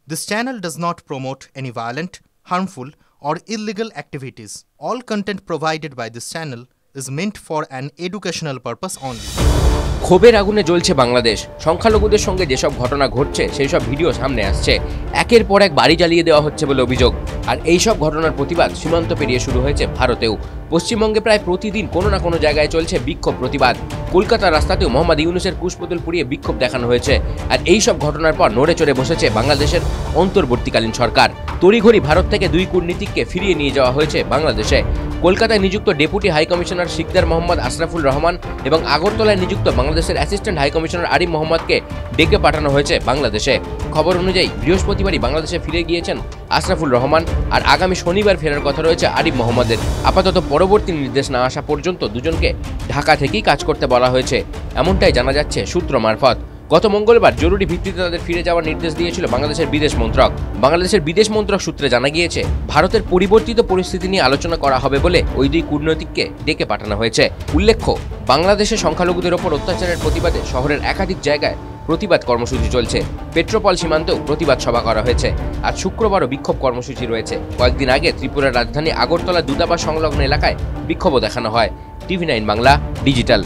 This channel does not promote any violent, harmful, or illegal activities. All content provided by this channel is meant for an educational purpose only. ক্ষোভের আগুনে জ্বলছে বাংলাদেশ। সংখ্যালঘুদের সঙ্গে যেসব ঘটনা ঘটছে সেই সব ভিডিও সামনে আসছে। একের পর এক বাড়ি জ্বালিয়ে দেওয়া হচ্ছে বলে অভিযোগ। আর এই সব ঘটনার প্রতিবাদ সীমান্ত পেরিয়ে শুরু হয়েছে ভারতেও। পশ্চিমবঙ্গে প্রায় প্রতিদিন কোনো না কোনো জায়গায় চলছে বিক্ষোভ প্রতিবাদ। কলকাতার রাস্তাতেও মোহাম্মদ ইউনূসের কুশপুতুল পুড়িয়ে বিক্ষোভ দেখানো হয়েছে। আর এই সব ঘটনার পর নড়ে চড়ে বসেছে বাংলাদেশের অন্তর্বর্তীকালীন সরকার। তড়িঘড়ি ভারত থেকে দুই কূটনীতিককে ফিরিয়ে নিয়ে যাওয়া হয়েছে বাংলাদেশে। কলকাতায় নিযুক্ত deputy high commissioner Sikdar Mohammad Ashraful Rahman এবং আগরতলায় নিযুক্ত বাংলাদেশের অ্যাসিস্ট্যান্ট হাই কমিশনার আরিফ মোহাম্মদকে ডেকে পাঠানো হয়েছে বাংলাদেশে। খবর অনুযায়ী বৃহস্পতিবারই বাংলাদেশে ফিরে গিয়েছেন আশরাফুল রহমান, আর আগামী শনিবার ফেরার কথা রয়েছে আরিফ মোহাম্মদের। আপাতত পরবর্তী নির্দেশ না আসা পর্যন্ত দুজনকে ঢাকা থেকেই কাজ করতে বলা হয়েছে, এমনটাই জানা যাচ্ছে সূত্র মারফত। গত মঙ্গলবার জরুরি ভিত্তিতে তাদের ফিরে যাওয়ার নির্দেশ দিয়েছিল বাংলাদেশের বিদেশ মন্ত্রক। বাংলাদেশের বিদেশ মন্ত্রক সূত্রে জানা গিয়েছে, ভারতের পরিবর্তিত পরিস্থিতি নিয়ে আলোচনা করা হবে বলে ওই দুই কূটনীতিককে ডেকে পাঠানো হয়েছে। উল্লেখ্য, বাংলাদেশে সংখ্যালঘুদের ওপর অত্যাচারের প্রতিবাদে শহরের একাধিক জায়গায় প্রতিবাদ কর্মসূচি চলছে। পেট্রোপল সীমান্তেও প্রতিবাদ সভা করা হয়েছে। আজ শুক্রবারও বিক্ষোভ কর্মসূচি রয়েছে। কয়েকদিন আগে ত্রিপুরার রাজধানী আগরতলা দূতাবাস সংলগ্ন এলাকায় বিক্ষোভও দেখানো হয়। TV9 Bangla digital.